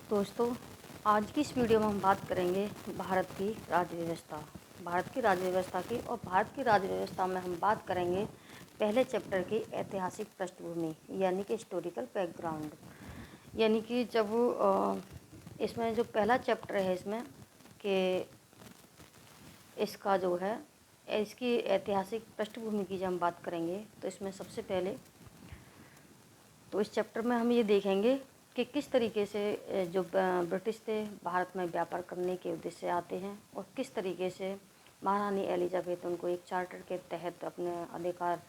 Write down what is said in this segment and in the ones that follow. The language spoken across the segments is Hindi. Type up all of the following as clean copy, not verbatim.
दोस्तों, आज की इस वीडियो में हम बात करेंगे भारत की राज्य व्यवस्था की। और भारत की राज्य व्यवस्था में हम बात करेंगे पहले चैप्टर की ऐतिहासिक पृष्ठभूमि यानी कि हिस्टोरिकल बैकग्राउंड। यानी कि जब इसमें जो पहला चैप्टर है इसमें कि इसका जो है इसकी ऐतिहासिक पृष्ठभूमि की जब हम बात करेंगे तो इसमें सबसे पहले तो इस चैप्टर में हम ये देखेंगे कि किस तरीके से जो ब्रिटिश थे भारत में व्यापार करने के उद्देश्य से आते हैं और किस तरीके से महारानी एलिजाबेथ उनको एक चार्टर के तहत अपने अधिकार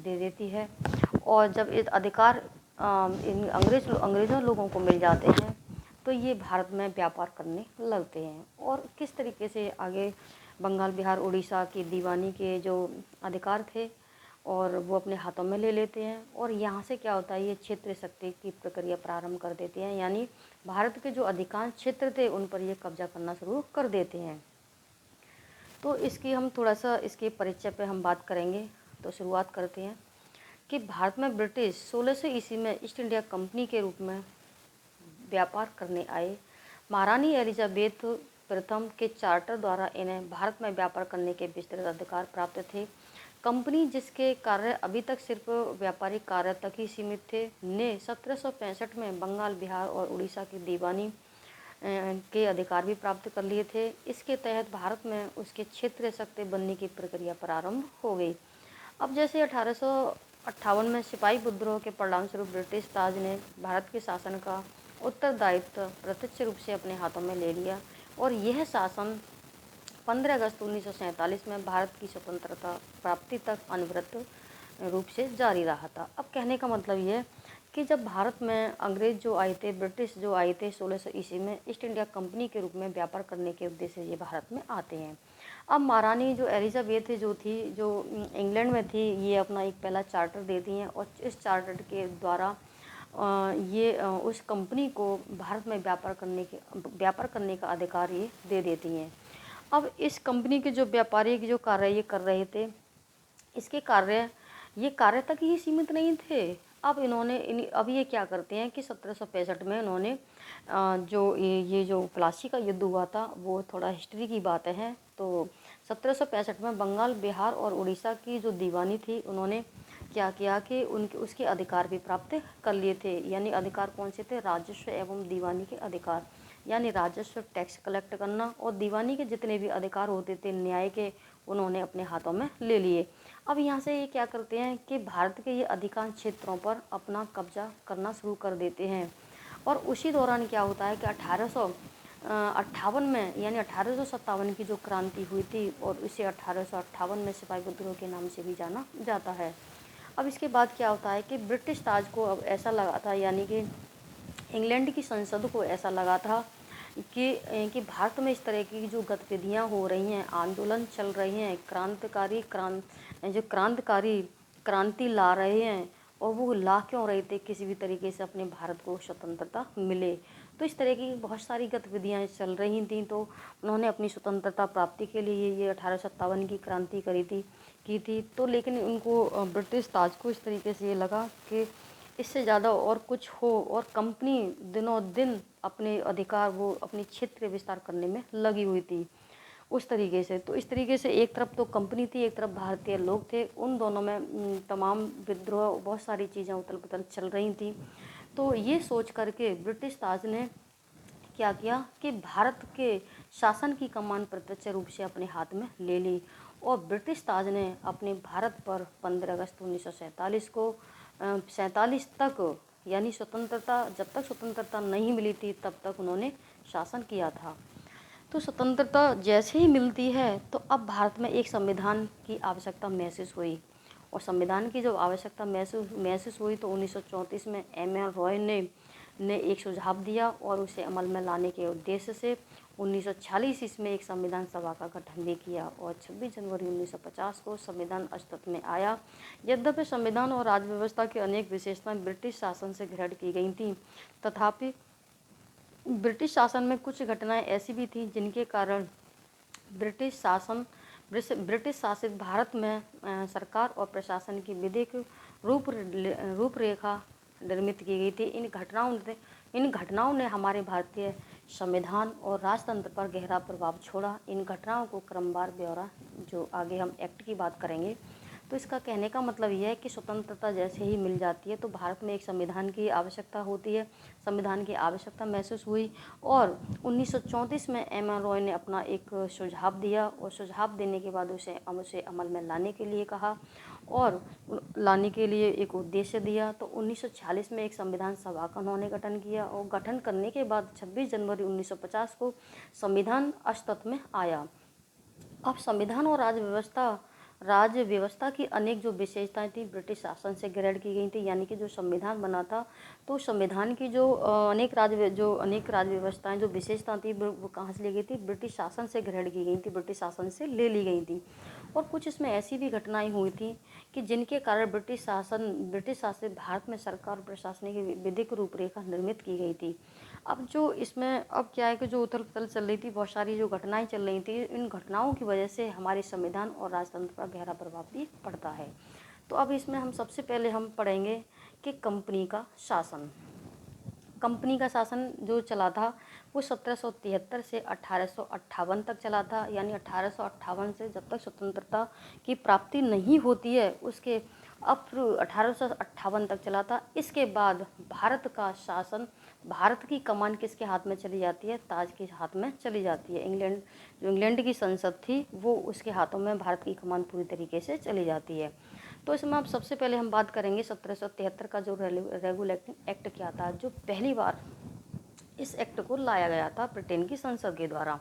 दे देती है। और जब ये अधिकार इन अंग्रेज़ों लोगों को मिल जाते हैं तो ये भारत में व्यापार करने लगते हैं। और किस तरीके से आगे बंगाल, बिहार, उड़ीसा की दीवानी के जो अधिकार थे और वो अपने हाथों में ले लेते हैं। और यहाँ से क्या होता है, ये क्षेत्र शक्ति की प्रक्रिया प्रारंभ कर देते हैं, यानी भारत के जो अधिकांश क्षेत्र थे उन पर ये कब्जा करना शुरू कर देते हैं। तो इसकी हम थोड़ा सा इसके परिचय पे हम बात करेंगे। तो शुरुआत करते हैं कि भारत में ब्रिटिश 1600 ईस्वी में ईस्ट इंडिया कंपनी के रूप में व्यापार करने आए। महारानी एलिजाबेथ प्रथम के चार्टर द्वारा इन्हें भारत में व्यापार करने के विस्तृत अधिकार प्राप्त थे। कंपनी, जिसके कार्य अभी तक सिर्फ व्यापारिक कार्य तक ही सीमित थे, ने 1765 में बंगाल, बिहार और उड़ीसा की दीवानी के अधिकार भी प्राप्त कर लिए थे। इसके तहत भारत में उसके क्षेत्रीय शक्ति बनने की प्रक्रिया प्रारंभ हो गई। अब जैसे 1858 में सिपाही विद्रोह के परिणामस्वरूप ब्रिटिश ताज ने भारत के शासन का उत्तरदायित्व प्रत्यक्ष रूप से अपने हाथों में ले लिया और यह शासन 15 अगस्त 1947 में भारत की स्वतंत्रता प्राप्ति तक अनवरत रूप से जारी रहा था। अब कहने का मतलब ये है कि जब भारत में अंग्रेज़ जो आए थे, ब्रिटिश जो आए थे 1600 ईस्वी में ईस्ट इंडिया कंपनी के रूप में व्यापार करने के उद्देश्य से ये भारत में आते हैं। अब महारानी जो एलिजाबेथ जो थी, जो इंग्लैंड में थी, ये अपना एक पहला चार्टर देती हैं और इस चार्टर के द्वारा ये उस कंपनी को भारत में व्यापार करने का अधिकार ये दे देती हैं। अब इस कंपनी के जो व्यापारी जो कार्य ये कर रहे थे, ये कार्य तक ही सीमित नहीं थे। अब अब ये क्या करते हैं कि 1765 में इन्होंने जो ये जो प्लासी का युद्ध हुआ था वो थोड़ा हिस्ट्री की बातें हैं। तो 1765 में बंगाल, बिहार और उड़ीसा की जो दीवानी थी, उन्होंने क्या किया कि उसके अधिकार भी प्राप्त कर लिए थे। यानी अधिकार कौन से थे? राजस्व एवं दीवानी के अधिकार, यानी राजस्व, टैक्स कलेक्ट करना और दीवानी के जितने भी अधिकार होते थे न्याय के, उन्होंने अपने हाथों में ले लिए। अब यहाँ से ये क्या करते हैं कि भारत के ये अधिकांश क्षेत्रों पर अपना कब्जा करना शुरू कर देते हैं। और उसी दौरान क्या होता है कि 1858 में, यानी 1857 की जो क्रांति हुई थी और इसे 1858 में सिपाही विद्रोह के नाम से भी जाना जाता है। अब इसके बाद क्या होता है कि ब्रिटिश ताज को अब ऐसा लगा था, यानी कि इंग्लैंड की संसद को ऐसा लगा था कि भारत में इस तरह की जो गतिविधियां हो रही हैं, आंदोलन चल रहे हैं, क्रांतिकारी क्रांति ला रहे हैं, और वो ला क्यों रहे थे? किसी भी तरीके से अपने भारत को स्वतंत्रता मिले। तो इस तरह की बहुत सारी गतिविधियां चल रही थी। तो उन्होंने अपनी स्वतंत्रता प्राप्ति के लिए ये 1857 की क्रांति की थी। तो लेकिन उनको ब्रिटिश ताज को इस तरीके से ये लगा कि इससे ज़्यादा और कुछ हो, और कंपनी दिनों दिन अपने अधिकार, वो अपनी क्षेत्र विस्तार करने में लगी हुई थी उस तरीके से। तो इस तरीके से एक तरफ तो कंपनी थी, एक तरफ भारतीय लोग थे, उन दोनों में तमाम विद्रोह, बहुत सारी चीज़ें उथल पुथल चल रही थी। तो ये सोच करके ब्रिटिश ताज ने क्या किया कि भारत के शासन की कमान प्रत्यक्ष रूप से अपने हाथ में ले ली और ब्रिटिश ताज ने अपने भारत पर 15 अगस्त 1947 को 47 तक, यानी जब तक स्वतंत्रता नहीं मिली थी तब तक उन्होंने शासन किया था। तो स्वतंत्रता जैसे ही मिलती है तो अब भारत में एक संविधान की आवश्यकता महसूस हुई। और संविधान की जब आवश्यकता महसूस हुई तो 1934 में M.N. रॉय ने एक सुझाव दिया और उसे अमल में लाने के उद्देश्य से 1946 इसमें एक संविधान सभा का गठन भी किया और 26 जनवरी 1950 को संविधान अस्तित्व में आया। यद्यपि संविधान और राज्य व्यवस्था की अनेक विशेषताएं ब्रिटिश शासन से ग्रहण की गई थीं, तथापि ब्रिटिश शासन में कुछ घटनाएं ऐसी भी थीं जिनके कारण ब्रिटिश शासित भारत में सरकार और प्रशासन की विधिक रूपरेखा निर्मित की गई थी। इन घटनाओं ने इन घटनाओं ने हमारे भारतीय संविधान और राजतंत्र पर गहरा प्रभाव छोड़ा। इन घटनाओं को क्रमवार ब्यौरा, जो आगे हम एक्ट की बात करेंगे, तो इसका कहने का मतलब यह है कि स्वतंत्रता जैसे ही मिल जाती है तो भारत में एक संविधान की आवश्यकता होती है। संविधान की आवश्यकता महसूस हुई और 1934 में एम.एन. रॉय ने अपना एक सुझाव दिया और सुझाव देने के बाद उसे अमल में लाने के लिए कहा और लाने के लिए एक उद्देश्य दिया। तो 1946 में एक संविधान सभा का उन्होंने गठन किया और गठन करने के बाद 26 जनवरी 1950 को संविधान अस्तित्व में आया। अब संविधान और राज्य व्यवस्था की अनेक जो विशेषताएं थी ब्रिटिश शासन से ग्रहण की गई थी। यानी कि जो संविधान बना था तो संविधान की जो अनेक राज्य व्यवस्थाएं जो विशेषता थी वो कहाँ से ली गई थी? ब्रिटिश शासन से ग्रहण की गई थी, ब्रिटिश शासन से ले ली गई थी। और कुछ इसमें ऐसी भी घटनाएं हुई थी कि जिनके कारण ब्रिटिश शासित भारत में सरकार और प्रशासनिक विधिक रूपरेखा निर्मित की गई थी। अब क्या है कि जो उथल पुथल चल रही थी, बहुत सारी जो घटनाएं चल रही थी, इन घटनाओं की वजह से हमारे संविधान और राजतंत्र पर गहरा प्रभाव भी पड़ता है। तो अब इसमें हम सबसे पहले हम पढ़ेंगे कि कंपनी का शासन जो चला था वो 1773 से 1858 तक चला था। यानी 1858 से जब तक स्वतंत्रता की प्राप्ति नहीं होती है उसके अब 1858 तक चला था। इसके बाद भारत का शासन, भारत की कमान किसके हाथ में चली जाती है? ताज के हाथ में चली जाती है। इंग्लैंड की संसद थी वो उसके हाथों में भारत की कमान पूरी तरीके से चली जाती है। तो इसमें अब सबसे पहले हम बात करेंगे 1773 का जो रेगुलेटिंग एक्ट क्या था, जो पहली बार इस एक्ट को लाया गया था ब्रिटेन की संसद के द्वारा।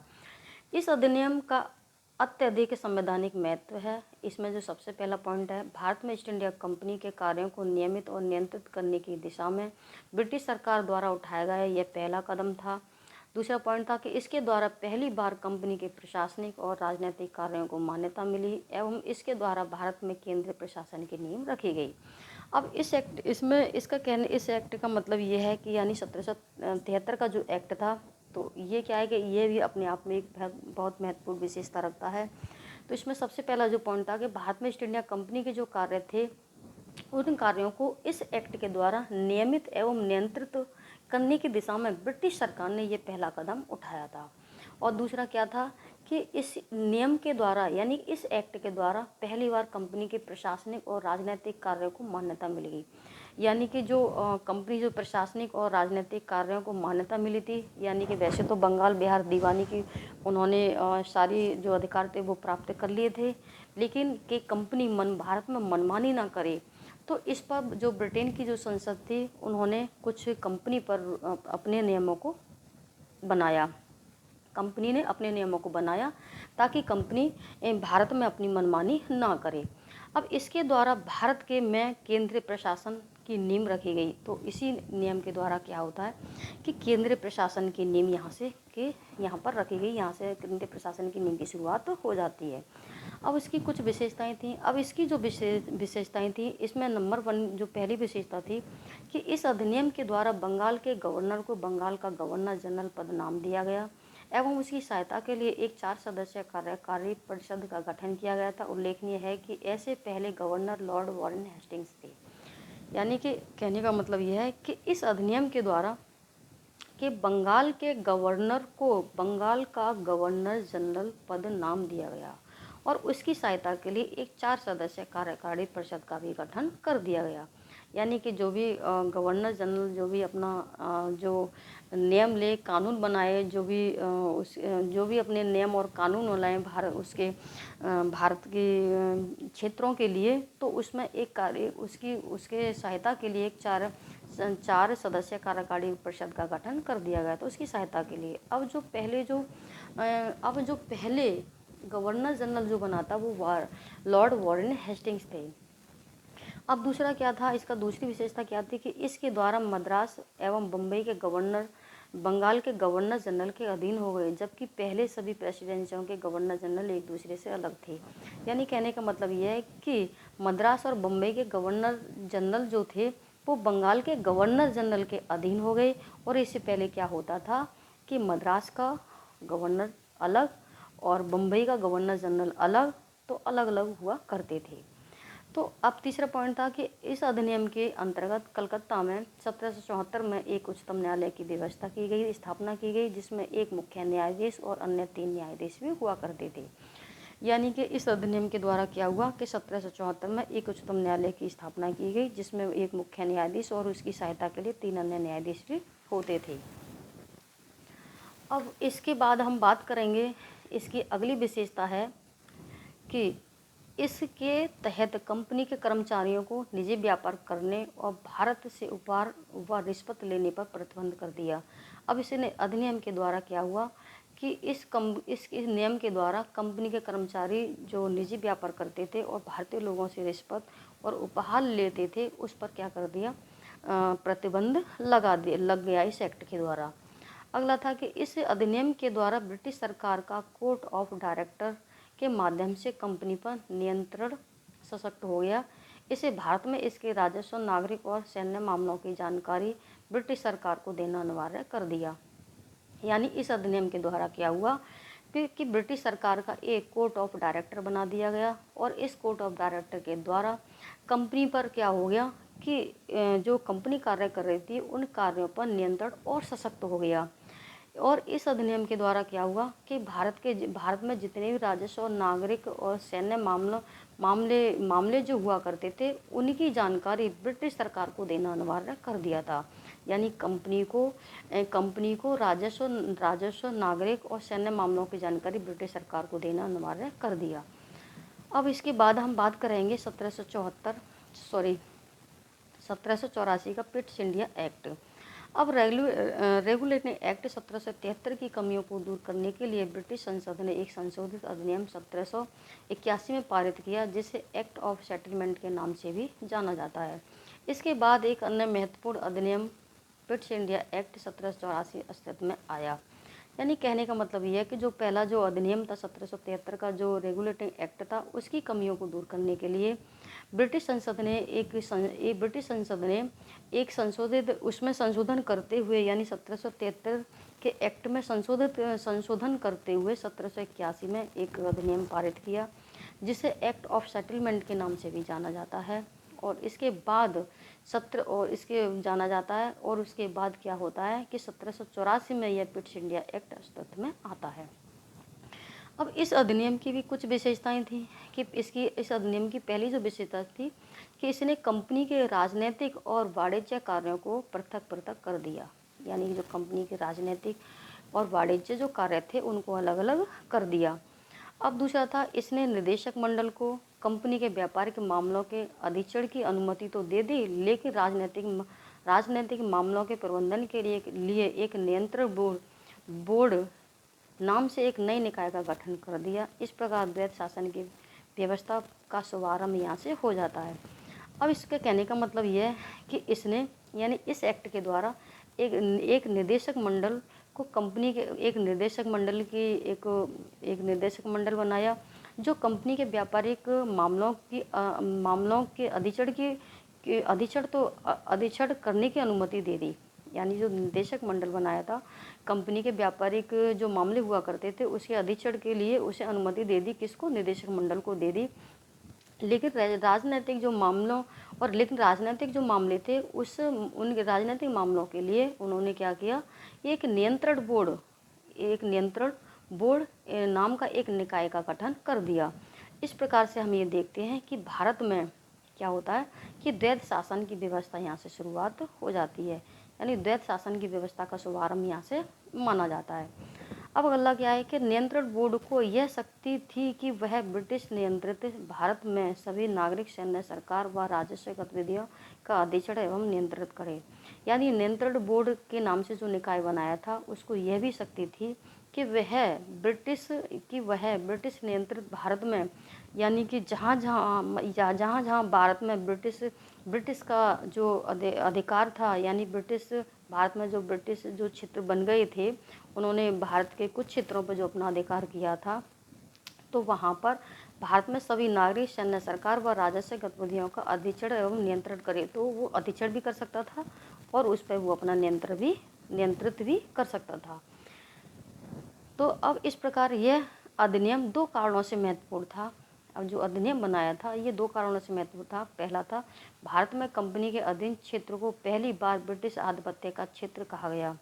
इस अधिनियम का अत्यधिक संवैधानिक महत्व है। इसमें जो सबसे पहला पॉइंट है, भारत में ईस्ट इंडिया कंपनी के कार्यों को नियमित और नियंत्रित करने की दिशा में ब्रिटिश सरकार द्वारा उठाया गया यह पहला कदम था। दूसरा पॉइंट था कि इसके द्वारा पहली बार कंपनी के प्रशासनिक और राजनीतिक कार्यों को मान्यता मिली एवं इसके द्वारा भारत में केंद्रीय प्रशासन की नींव रखी गई। अब इस एक्ट का मतलब ये है कि यानी 1773 का जो एक्ट था तो ये क्या है कि ये भी अपने आप में एक बहुत महत्वपूर्ण विशेषता रखता है। तो इसमें सबसे पहला जो पॉइंट था कि भारत में ईस्ट इंडिया कंपनी के जो कार्य थे उन कार्यों को इस एक्ट के द्वारा नियमित एवं नियंत्रित करने की दिशा में ब्रिटिश सरकार ने ये पहला कदम उठाया था। और दूसरा क्या था कि इस नियम के द्वारा यानी इस एक्ट के द्वारा पहली बार कंपनी के प्रशासनिक और राजनीतिक कार्यों को मान्यता मिल गई। यानी कि जो कंपनी जो प्रशासनिक और राजनीतिक कार्यों को मान्यता मिली थी, यानी कि वैसे तो बंगाल बिहार दीवानी की उन्होंने सारी जो अधिकार थे वो प्राप्त कर लिए थे, लेकिन कि कंपनी भारत में मनमानी ना करे तो इस पर जो ब्रिटेन की जो संसद थी उन्होंने कुछ कंपनी पर अपने नियमों को बनाया। कंपनी ने अपने नियमों को बनाया ताकि कंपनी भारत में अपनी मनमानी ना करे। अब इसके द्वारा भारत के में केंद्रीय प्रशासन की नींव रखी गई। तो इसी नियम के द्वारा क्या होता है कि केंद्रीय प्रशासन की नींव यहाँ पर रखी गई। यहाँ से केंद्रीय प्रशासन की नींव की शुरुआत हो जाती है। अब इसकी कुछ विशेषताएं थी। अब इसकी जो विशेषताएं थी इसमें नंबर 1 जो पहली विशेषता थी कि इस अधिनियम के द्वारा बंगाल के गवर्नर को बंगाल का गवर्नर जनरल पद नाम दिया गया एवं उसकी सहायता के लिए एक 4 सदस्यीय कार्यकारी परिषद का गठन किया गया था। उल्लेखनीय है कि ऐसे पहले गवर्नर लॉर्ड वॉरेन हेस्टिंग्स थे। यानी कि कहने का मतलब यह है कि इस अधिनियम के द्वारा कि बंगाल के गवर्नर को बंगाल का गवर्नर जनरल पद नाम दिया गया और उसकी सहायता के लिए एक 4 सदस्यीय कार्यकारी परिषद का भी गठन कर दिया गया। यानी कि जो भी गवर्नर जनरल जो भी अपना जो नियम ले कानून बनाए, जो भी अपने नियम और कानून लाए भारत के क्षेत्रों के लिए, तो उसमें एक कार्य उसके सहायता के लिए एक 4 सदस्यीय कार्यकारी परिषद का गठन कर दिया गया। तो उसकी सहायता के लिए अब जो पहले गवर्नर जनरल जो बना था वो लॉर्ड वॉरेन हेस्टिंग्स थे। अब दूसरा क्या था, इसका दूसरी विशेषता क्या थी कि इसके द्वारा मद्रास एवं बम्बई के गवर्नर बंगाल के गवर्नर जनरल के अधीन हो गए, जबकि पहले सभी प्रेसिडेंसियों के गवर्नर जनरल एक दूसरे से अलग थे। यानी कहने का मतलब यह है कि मद्रास और बम्बई के गवर्नर जनरल जो थे वो बंगाल के गवर्नर जनरल के अधीन हो गए। और इससे पहले क्या होता था कि मद्रास का गवर्नर अलग और बम्बई का गवर्नर जनरल अलग, तो अलग अलग हुआ करते थे। तो अब तीसरा पॉइंट था कि इस अधिनियम के अंतर्गत कलकत्ता में 1774 में एक उच्चतम न्यायालय की व्यवस्था की गई, स्थापना की गई, जिसमें एक मुख्य न्यायाधीश और अन्य 3 न्यायाधीश भी हुआ करते थे। यानी कि इस अधिनियम के द्वारा क्या हुआ कि 1774 में एक उच्चतम न्यायालय की स्थापना की गई, जिसमें एक मुख्य न्यायाधीश और उसकी सहायता के लिए 3 अन्य न्यायाधीश भी होते थे। अब इसके बाद हम बात करेंगे, इसकी अगली विशेषता है कि इसके तहत कंपनी के कर्मचारियों को निजी व्यापार करने और भारत से उपहार व रिश्वत लेने पर प्रतिबंध कर दिया। अब इस अधिनियम के द्वारा क्या हुआ कि इस नियम के द्वारा कंपनी के कर्मचारी जो निजी व्यापार करते थे और भारतीय लोगों से रिश्वत और उपहार लेते थे, उस पर क्या कर दिया, प्रतिबंध लग गया इस एक्ट के द्वारा। अगला था कि इस अधिनियम के द्वारा ब्रिटिश सरकार का कोर्ट ऑफ डायरेक्टर के माध्यम से कंपनी पर नियंत्रण सशक्त हो गया। इसे भारत में इसके राजस्व, नागरिक और सैन्य मामलों की जानकारी ब्रिटिश सरकार को देना अनिवार्य कर दिया। यानी इस अधिनियम के द्वारा क्या हुआ कि ब्रिटिश सरकार का एक कोर्ट ऑफ डायरेक्टर बना दिया गया और इस कोर्ट ऑफ डायरेक्टर के द्वारा कंपनी पर क्या हो गया कि जो कंपनी कार्य कर रही थी उन कार्यों पर नियंत्रण और सशक्त हो गया। और इस अधिनियम के द्वारा क्या हुआ कि भारत में जितने भी राजस्व और नागरिक और सैन्य मामले जो हुआ करते थे, उनकी जानकारी ब्रिटिश सरकार को देना अनिवार्य कर दिया था। यानी कंपनी को राजस्व, नागरिक और सैन्य मामलों की जानकारी ब्रिटिश सरकार को देना अनिवार्य कर दिया। अब इसके बाद हम बात करेंगे 1784 का पिट्स इंडिया एक्ट। अब रेगुलेटरी एक्ट 1773 की कमियों को दूर करने के लिए ब्रिटिश संसद ने एक संशोधित अधिनियम 1781 में पारित किया, जिसे एक्ट ऑफ सेटलमेंट के नाम से भी जाना जाता है। इसके बाद एक अन्य महत्वपूर्ण अधिनियम पिट्स इंडिया एक्ट 1784 अस्तित्व में आया। यानी कहने का मतलब ये है कि जो पहला जो अधिनियम था 1773 का, जो रेगुलेटिंग एक्ट था, उसकी कमियों को दूर करने के लिए ब्रिटिश संसद ने एक संशोधन करते हुए, यानी 1773 के एक्ट में संशोधन करते हुए 1781 में एक अधिनियम पारित किया, जिसे एक्ट ऑफ सेटलमेंट के नाम से भी जाना जाता है। और इसके बाद उसके बाद क्या होता है कि 1784 में यह पिट्स इंडिया एक्ट अस्तित्व में आता है। अब इस अधिनियम की भी कुछ विशेषताएं थी कि इस अधिनियम की पहली जो विशेषता थी कि इसने कंपनी के राजनीतिक और वाणिज्य कार्यों को पृथक कर दिया। यानी जो कंपनी के राजनीतिक और वाणिज्य जो कार्य थे उनको अलग अलग कर दिया। अब दूसरा था, इसने निदेशक मंडल को कंपनी के व्यापारिक मामलों के अधीक्षण की अनुमति तो दे दी, लेकिन राजनीतिक मामलों के प्रबंधन के लिए एक नियंत्रण बोर्ड नाम से एक नई निकाय का गठन कर दिया। इस प्रकार द्वैत शासन की व्यवस्था का शुभारंभ यहाँ से हो जाता है। अब इसके कहने का मतलब यह है कि इसने, यानी इस एक्ट के द्वारा एक निदेशक मंडल को कंपनी के एक निदेशक मंडल बनाया, जो कंपनी के व्यापारिक मामलों के अधीक्षण करने की अनुमति दे दी। यानी जो निदेशक मंडल बनाया था, कंपनी के व्यापारिक जो मामले हुआ करते थे उसके अधीक्षण के लिए उसे अनुमति दे दी। किसको? निदेशक मंडल को दे दी। लेकिन राजनीतिक जो मामले थे उनके राजनीतिक मामलों के लिए उन्होंने क्या किया, एक नियंत्रण बोर्ड नाम का एक निकाय का गठन कर दिया। इस प्रकार से हम ये देखते हैं कि भारत में क्या होता है कि द्वैत शासन की व्यवस्था यहाँ से शुरुआत हो जाती है। यानी द्वैत शासन की व्यवस्था का शुभारंभ यहाँ से माना जाता है। अब अगला क्या है कि नियंत्रण बोर्ड को यह शक्ति थी कि वह ब्रिटिश नियंत्रित भारत में सभी नागरिक, सैन्य, सरकार व राजस्व गतिविधियों का अधीक्षण एवं नियंत्रित करे। यानी नियंत्रण बोर्ड के नाम से जो निकाय बनाया था उसको यह भी शक्ति थी कि वह ब्रिटिश नियंत्रित भारत में, यानी कि जहाँ जहाँ भारत में ब्रिटिश का जो अधिकार था, यानी भारत में जो ब्रिटिश जो क्षेत्र बन गए थे, उन्होंने भारत के कुछ क्षेत्रों पर जो अपना अधिकार किया था, तो वहाँ पर भारत में सभी नागरिक, सैन्य, सरकार व राजस्व गतिविधियों का अधीक्षण एवं नियंत्रण करे। तो वो अधीक्षण भी कर सकता था और उस पर वो अपना नियंत्रित भी कर सकता था। तो अब इस प्रकार यह अधिनियम 2 कारणों से महत्वपूर्ण था। अब जो अधिनियम बनाया था ये 2 कारणों से महत्वपूर्ण था। पहला था, भारत में कंपनी के अधीन क्षेत्र को पहली बार ब्रिटिश आधिपत्य का क्षेत्र कहा गया।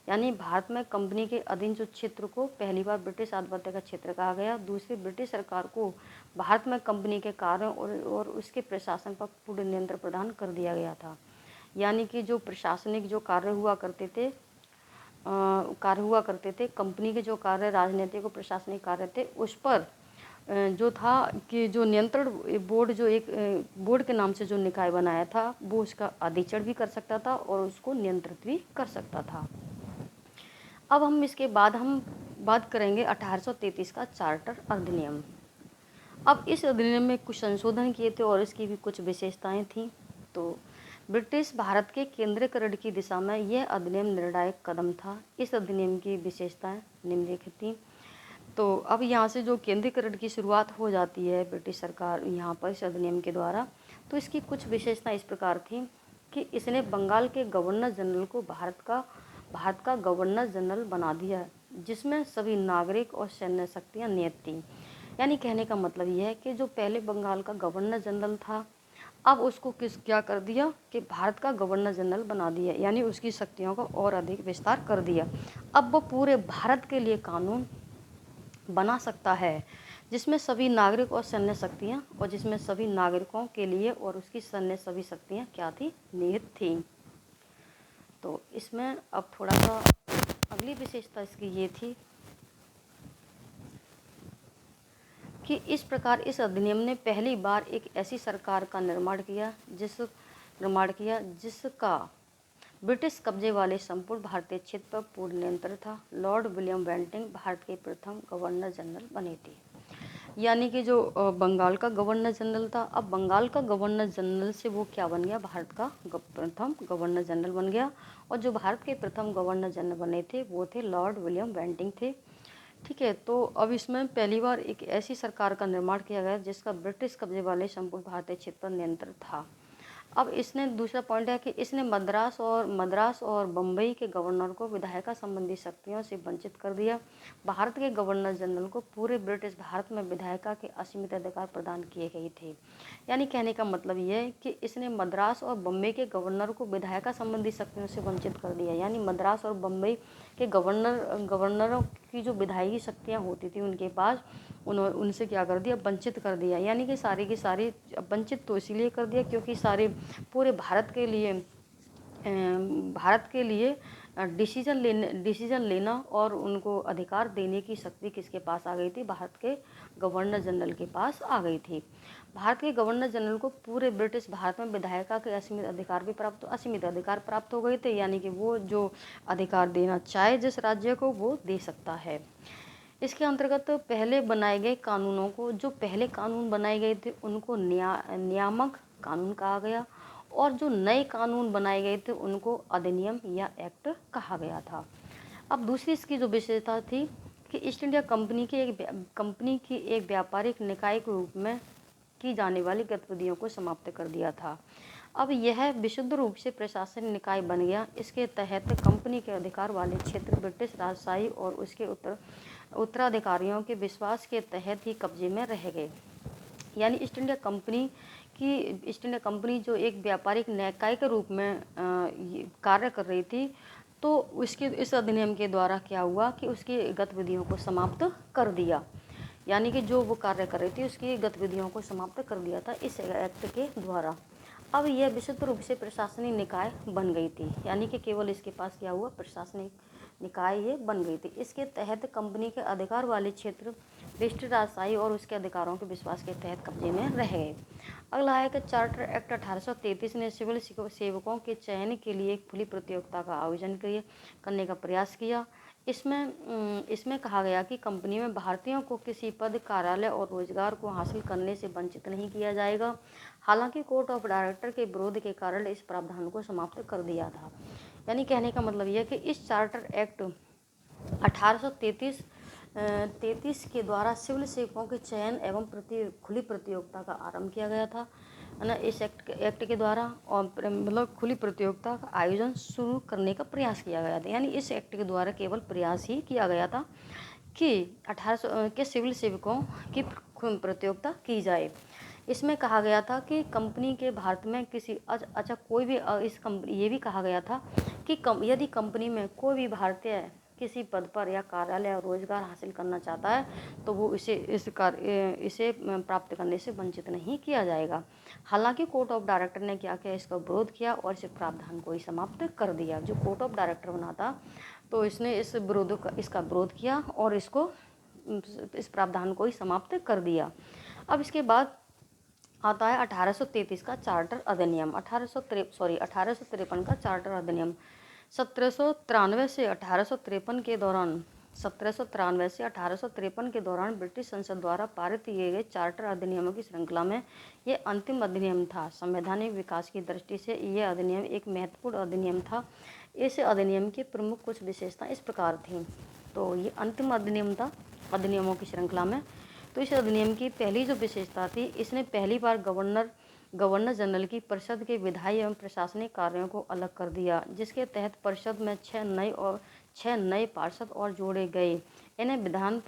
यानी भारत में कंपनी के अधीन जो क्षेत्र को पहली बार ब्रिटिश आधिपत्य का क्षेत्र कहा गया। दूसरी, ब्रिटिश सरकार को भारत में कंपनी के कार्यों और उसके प्रशासन पर पूर्ण नियंत्रण प्रदान कर दिया गया था। यानी कि जो प्रशासनिक जो कार्य हुआ करते थे, कंपनी के जो कार्य राजनीतिक और प्रशासनिक कार्य थे, उस पर जो था कि जो नियंत्रण बोर्ड, जो एक बोर्ड के नाम से जो निकाय बनाया था, वो उसका अधिचरण भी कर सकता था और उसको नियंत्रित भी कर सकता था। अब हम इसके बाद हम बात करेंगे 1833 का चार्टर अधिनियम। अब इस अधिनियम में कुछ संशोधन किए थे और इसकी भी कुछ विशेषताएं थीं। तो ब्रिटिश भारत के केंद्रीकरण की दिशा में यह अधिनियम निर्णायक कदम था। इस अधिनियम की विशेषताएं निम्नलिखित थीं। तो अब यहाँ से जो केंद्रीकरण की शुरुआत हो जाती है ब्रिटिश सरकार यहाँ पर इस अधिनियम के द्वारा, तो इसकी कुछ विशेषताएं इस प्रकार थीं कि इसने बंगाल के गवर्नर जनरल को भारत का गवर्नर जनरल बना दिया, जिसमें सभी नागरिक और सैन्य शक्तियाँ नियत थीं। यानी कहने का मतलब यह है कि जो पहले बंगाल का गवर्नर जनरल था, अब उसको क्या कर दिया कि भारत का गवर्नर जनरल बना दिया, यानी उसकी शक्तियों का और अधिक विस्तार कर दिया। अब वो पूरे भारत के लिए कानून बना सकता है, जिसमें सभी नागरिक और सैन्य शक्तियाँ, और जिसमें सभी नागरिकों के लिए और उसकी सैन्य सभी शक्तियाँ क्या थी, निहित थी। तो इसमें अब थोड़ा सा अगली विशेषता इसकी ये थी कि इस प्रकार इस अधिनियम ने पहली बार एक ऐसी सरकार का निर्माण किया जिसका ब्रिटिश कब्जे वाले संपूर्ण भारतीय क्षेत्र पर पूर्ण नियंत्रण था। लॉर्ड विलियम बेंटिंग भारत के प्रथम गवर्नर जनरल बने थे। यानी कि जो बंगाल का गवर्नर जनरल था, अब बंगाल का गवर्नर जनरल से वो क्या बन गया, भारत का प्रथम गवर्नर जनरल बन गया। और जो भारत के प्रथम गवर्नर जनरल बने थे वो थे लॉर्ड विलियम बेंटिंग थे। ठीक है, तो अब इसमें पहली बार एक ऐसी सरकार का निर्माण किया गया जिसका ब्रिटिश कब्जे वाले संपूर्ण भारतीय क्षेत्र पर नियंत्रण था। अब इसने दूसरा पॉइंट है कि इसने मद्रास और बम्बई के गवर्नर को विधायिका संबंधी शक्तियों से वंचित कर दिया। भारत के गवर्नर जनरल को पूरे ब्रिटिश भारत में विधायिका के असीमित अधिकार प्रदान किए गए थे। यानी कहने का मतलब यह है कि इसने मद्रास और बम्बई के गवर्नर को विधायिका संबंधी शक्तियों से वंचित कर दिया। यानी मद्रास और बम्बई के गवर्नरों की जो विधायी शक्तियाँ होती थी उनके पास, उनसे क्या कर दिया, वंचित कर दिया। यानी कि सारी की सारी वंचित तो इसीलिए कर दिया क्योंकि सारे पूरे भारत के लिए डिसीजन लेना और उनको अधिकार देने की शक्ति किसके पास आ गई थी, भारत के गवर्नर जनरल के पास आ गई थी। भारत के गवर्नर जनरल को पूरे ब्रिटिश भारत में विधायिका के असीमित अधिकार प्राप्त हो गए थे। यानी कि वो जो अधिकार देना चाहे जिस राज्य को वो दे सकता है। इसके अंतर्गत पहले बनाए गए कानूनों को, जो पहले कानून बनाए गए थे उनको नियामक कानून कहा गया, और जो नए कानून बनाए गए थे उनको अधिनियम या एक्ट कहा गया था। अब दूसरी इसकी जो विशेषता थी कि ईस्ट इंडिया कंपनी की एक व्यापारिक निकाय के रूप में की जाने वाली गतिविधियों को समाप्त कर दिया था। अब यह विशुद्ध रूप से प्रशासनिक निकाय बन गया। इसके तहत कंपनी के अधिकार वाले क्षेत्र ब्रिटिश राजशाही और उसके उत्तराधिकारियों के विश्वास के तहत ही कब्जे में रह गए। यानी ईस्ट इंडिया कंपनी जो एक व्यापारिक निकाय के रूप में कार्य कर रही थी, तो इस अधिनियम के द्वारा क्या हुआ कि उसकी गतिविधियों को समाप्त कर दिया। यानी कि जो वो कार्य कर रही थी उसकी गतिविधियों को समाप्त कर दिया था इस एक्ट के द्वारा। अब यह विशुद्ध रूप से प्रशासनिक निकाय बन गई थी। यानी कि केवल इसके पास क्या हुआ, प्रशासनिक निकाय ये बन गई थी। इसके तहत कंपनी के अधिकार वाले क्षेत्र ब्रिटिश राजशाही और उसके अधिकारों के विश्वास के तहत कब्जे में रह गए। अगला है कि चार्टर एक्ट 1833 ने सिविल सेवकों के चयन के लिए एक खुली प्रतियोगिता का आयोजन करने का प्रयास किया। इसमें कहा गया कि कंपनी में भारतीयों को किसी पद, कार्यालय और रोजगार को हासिल करने से वंचित नहीं किया जाएगा। हालांकि कोर्ट ऑफ डायरेक्टर के विरोध के कारण इस प्रावधान को समाप्त कर दिया था। यानी कहने का मतलब यह है कि इस चार्टर एक्ट 1833 के द्वारा सिविल सेवकों के चयन एवं खुली प्रतियोगिता का आरंभ किया गया था, है ना। इस एक्ट के द्वारा और मतलब खुली प्रतियोगिता का आयोजन शुरू करने का प्रयास किया गया था। यानी इस एक्ट के द्वारा केवल प्रयास ही किया गया था कि 1800 के सिविल सेवकों की प्रतियोगिता की जाए। इसमें कहा गया था कि कंपनी के भारत में किसी अच्छा कोई भी इस कंपनी ये भी कहा गया था कि यदि कंपनी में कोई भी भारतीय किसी पद पर या कार्यालय या रोजगार हासिल करना चाहता है तो वो इसे प्राप्त करने से वंचित नहीं किया जाएगा। हालांकि कोर्ट ऑफ डायरेक्टर ने क्या किया, इसका विरोध किया और इस प्रावधान को ही समाप्त कर दिया। जो कोर्ट ऑफ डायरेक्टर बना था तो इसने इसका विरोध किया और इस प्रावधान को ही समाप्त कर दिया। अब इसके बाद आता है 1833 का चार्टर अधिनियम। 1853 का चार्टर अधिनियम 1793 से 1853 के दौरान 1793 से 1853 के दौरान ब्रिटिश संसद द्वारा पारित किए गए चार्टर अधिनियमों की श्रृंखला में ये अंतिम अधिनियम था। संवैधानिक विकास की दृष्टि से यह अधिनियम एक महत्वपूर्ण अधिनियम था। इस अधिनियम की प्रमुख कुछ विशेषताएं इस प्रकार थीं। तो ये अंतिम अधिनियम था अधिनियमों की श्रृंखला में। तो इस अधिनियम की पहली जो विशेषता थी, इसने पहली बार गवर्नर जनरल की परिषद के विधायी एवं प्रशासनिक कार्यों को अलग कर दिया, जिसके तहत परिषद में 6 नए पार्षद और जोड़े गए। इन्हें विधान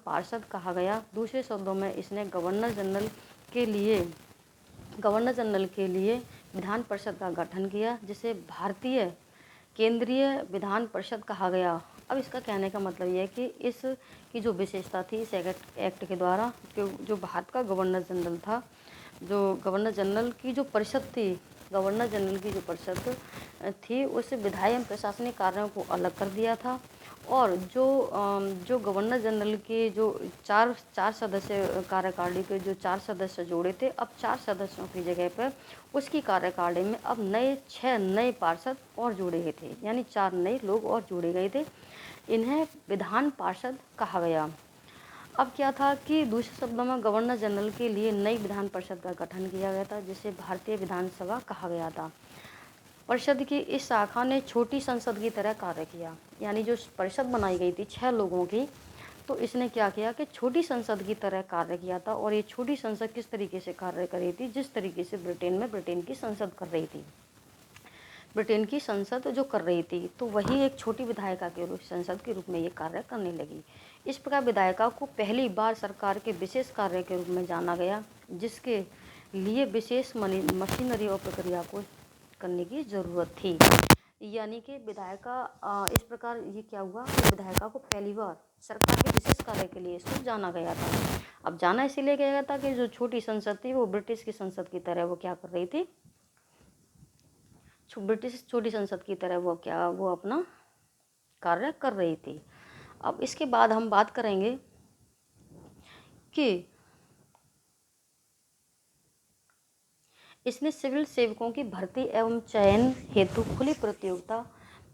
पार्षद कहा गया। दूसरे शब्दों में इसने गवर्नर जनरल के लिए विधान परिषद का गठन किया, जिसे भारतीय केंद्रीय विधान परिषद कहा गया। अब इसका कहने का मतलब यह है कि इस की जो विशेषता थी इस एक्ट के द्वारा, जो भारत का गवर्नर जनरल था, जो गवर्नर जनरल की जो परिषद थी उस विधायी एवं प्रशासनिक कार्यों को अलग कर दिया था। और जो गवर्नर जनरल के जो चार सदस्य कार्यकारिणी के जो 4 सदस्य जोड़े थे, अब 4 सदस्यों की जगह पर उसकी कार्यकारिणी में अब 6 नए पार्षद और जोड़े गए थे, यानी 4 नए लोग और जोड़े गए थे। इन्हें विधान पार्षद कहा गया। अब क्या था कि दूसरे शब्दों में गवर्नर जनरल के लिए नई विधान परिषद का गठन किया गया था, जिसे भारतीय विधानसभा कहा गया था। परिषद की इस शाखा ने छोटी संसद की तरह कार्य किया, यानी जो परिषद बनाई गई थी 6 लोगों की, तो इसने क्या किया कि छोटी संसद की तरह कार्य किया था। और ये छोटी संसद किस तरीके से कार्य कर रही थी, जिस तरीके से ब्रिटेन की संसद कर रही थी। ब्रिटेन की संसद जो कर रही थी तो वही एक छोटी विधायिका के रूप संसद के रूप में ये कार्य करने लगी। इस प्रकार विधायिका को पहली बार सरकार के विशेष कार्य के रूप में जाना गया, जिसके लिए विशेष मशीनरी और प्रक्रिया को करने की ज़रूरत थी। यानी कि विधायिका इस प्रकार ये क्या हुआ कि विधायिका को पहली बार सरकार के विशेष कार्य के लिए इसको जाना गया था। अब जाना इसीलिए गया था कि जो छोटी संसद थी वो ब्रिटिश की संसद की तरह वो क्या कर रही थी, ब्रिटिश छोटी संसद की तरह वो अपना कार्य कर रही थी। अब इसके बाद हम बात करेंगे कि इसने सिविल सेवकों की भर्ती एवं चयन हेतु खुली प्रतियोगिता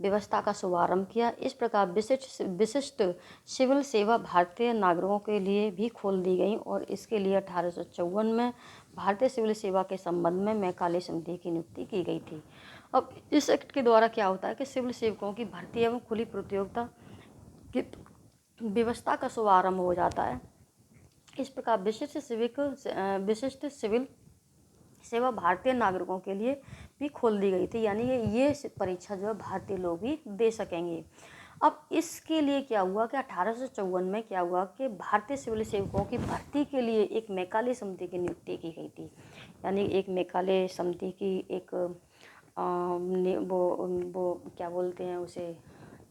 व्यवस्था का शुभारंभ किया। इस प्रकार विशिष्ट सिविल सेवा भारतीय नागरिकों के लिए भी खोल दी गई और इसके लिए 1854 में भारतीय सिविल सेवा के संबंध में मैकाले समिति की नियुक्ति की गई थी। अब इस एक्ट के द्वारा क्या होता है कि सिविल सेवकों की भर्ती एवं खुली प्रतियोगिता की व्यवस्था का शुभारंभ हो जाता है। इस प्रकार विशिष्ट सिविल सेवा भारतीय नागरिकों के लिए भी खोल दी गई थी, यानी ये परीक्षा जो है भारतीय लोग भी दे सकेंगे। अब इसके लिए क्या हुआ कि 1854 में क्या हुआ कि भारतीय सिविल सेवकों की भर्ती के लिए एक मैकाले समिति की नियुक्ति की गई थी। यानी एक मैकाले समिति की एक वो क्या बोलते हैं उसे,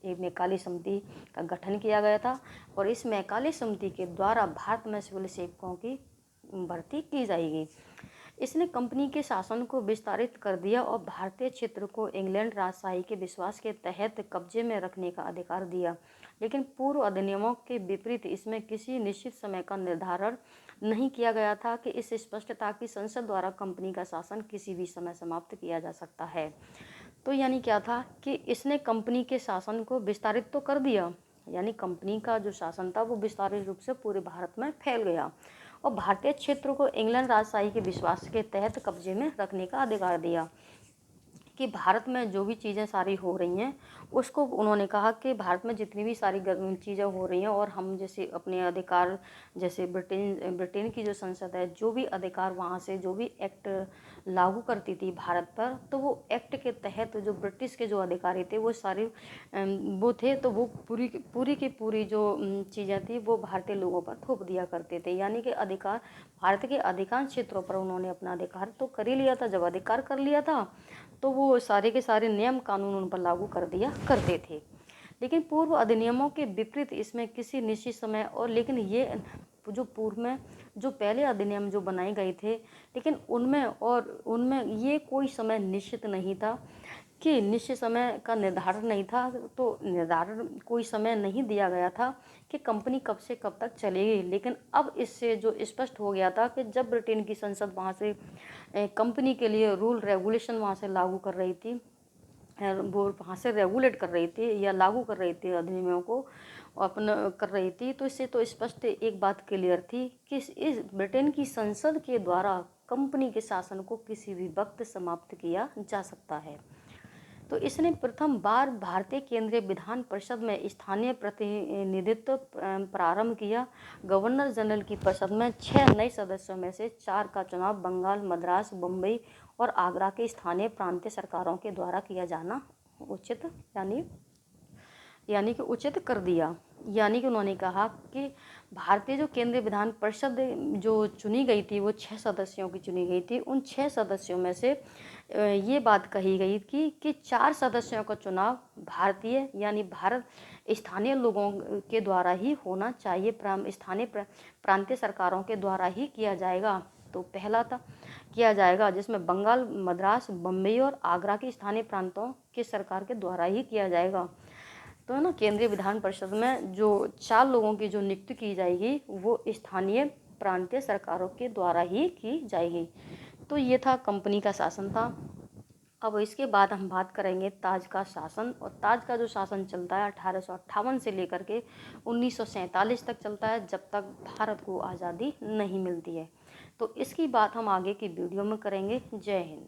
एक मैकाले समिति का गठन किया गया था और इस मैकाले समिति के द्वारा भारत में सिविल सेवकों की भर्ती की जाएगी। इसने कंपनी के शासन को विस्तारित कर दिया और भारतीय क्षेत्र को इंग्लैंड राजशाही के विश्वास के तहत कब्जे में रखने का अधिकार दिया। लेकिन पूर्व अधिनियमों के विपरीत इसमें किसी निश्चित समय का निर्धारण नहीं किया गया था कि इस स्पष्ट था कि संसद द्वारा कंपनी का शासन किसी भी समय समाप्त किया जा सकता है। तो यानी क्या था कि इसने कंपनी के शासन को विस्तारित तो कर दिया, यानी कंपनी का जो शासन था वो विस्तारित रूप से पूरे भारत में फैल गया और भारतीय क्षेत्र को इंग्लैंड राजशाही के विश्वास के तहत कब्जे में रखने का अधिकार दिया। कि भारत में जो भी चीज़ें सारी हो रही हैं उसको उन्होंने कहा कि भारत में जितनी भी सारी चीज़ें हो रही हैं और हम जैसे अपने अधिकार, जैसे ब्रिटेन की जो संसद है, जो भी अधिकार वहाँ से जो भी एक्ट लागू करती थी भारत पर, तो वो एक्ट के तहत जो ब्रिटिश के जो अधिकारी थे वो सारे वो थे, तो वो पूरी की पूरी जो चीज़ें थी वो भारतीय लोगों पर थोप दिया करते थे। यानी कि अधिकार भारत के अधिकांश क्षेत्रों पर उन्होंने अपना अधिकार तो कर ही लिया था। जब अधिकार कर लिया था तो वो सारे के सारे नियम कानून उन पर लागू कर दिया करते थे। लेकिन पूर्व अधिनियमों के विपरीत इसमें किसी निश्चित समय और, लेकिन ये जो पूर्व में जो पहले अधिनियम जो बनाए गए थे, लेकिन उनमें ये कोई समय निश्चित नहीं था, कि निश्चित समय का निर्धारण नहीं था। तो निर्धारण कोई समय नहीं दिया गया था कि कंपनी कब से कब तक चलेगी। लेकिन अब इससे जो स्पष्ट हो गया था कि जब ब्रिटेन की संसद वहाँ से कंपनी के लिए रूल रेगुलेशन वहाँ से लागू कर रही थी, वो वहाँ से रेगुलेट कर रही थी या लागू कर रही थी, अधिनियमों को अपना कर रही थी, तो इससे तो स्पष्ट एक बात क्लियर थी कि इस ब्रिटेन की संसद के द्वारा कंपनी के शासन को किसी भी वक्त समाप्त किया जा सकता है। तो इसने प्रथम बार भारतीय केंद्रीय विधान परिषद में स्थानीय प्रतिनिधित्व प्रारंभ किया। गवर्नर जनरल की परिषद में 6 नए सदस्यों में से 4 का चुनाव बंगाल, मद्रास, बम्बई और आगरा के स्थानीय प्रांतीय सरकारों के द्वारा किया जाना उचित यानी कि उचित कर दिया। यानी कि उन्होंने कहा कि भारतीय जो केंद्रीय विधान परिषद जो चुनी गई थी वो 6 सदस्यों की चुनी गई थी। उन 6 सदस्यों में से ये बात कही गई कि 4 सदस्यों का चुनाव भारतीय यानी भारत स्थानीय लोगों के द्वारा ही होना चाहिए, स्थानीय प्रांतीय सरकारों के द्वारा ही किया जाएगा। तो पहला था किया जाएगा जिसमें बंगाल, मद्रास, बम्बई और आगरा के स्थानीय प्रांतों की सरकार के द्वारा ही किया जाएगा। तो ना केंद्रीय विधान परिषद में जो 4 लोगों की जो नियुक्ति की जाएगी वो स्थानीय प्रांतीय सरकारों के द्वारा ही की जाएगी। तो ये था कंपनी का शासन था। अब इसके बाद हम बात करेंगे ताज का शासन। और ताज का जो शासन चलता है 1858 से लेकर के 1947 तक चलता है, जब तक भारत को आज़ादी नहीं मिलती है। तो इसकी बात हम आगे की वीडियो में करेंगे। जय हिंद।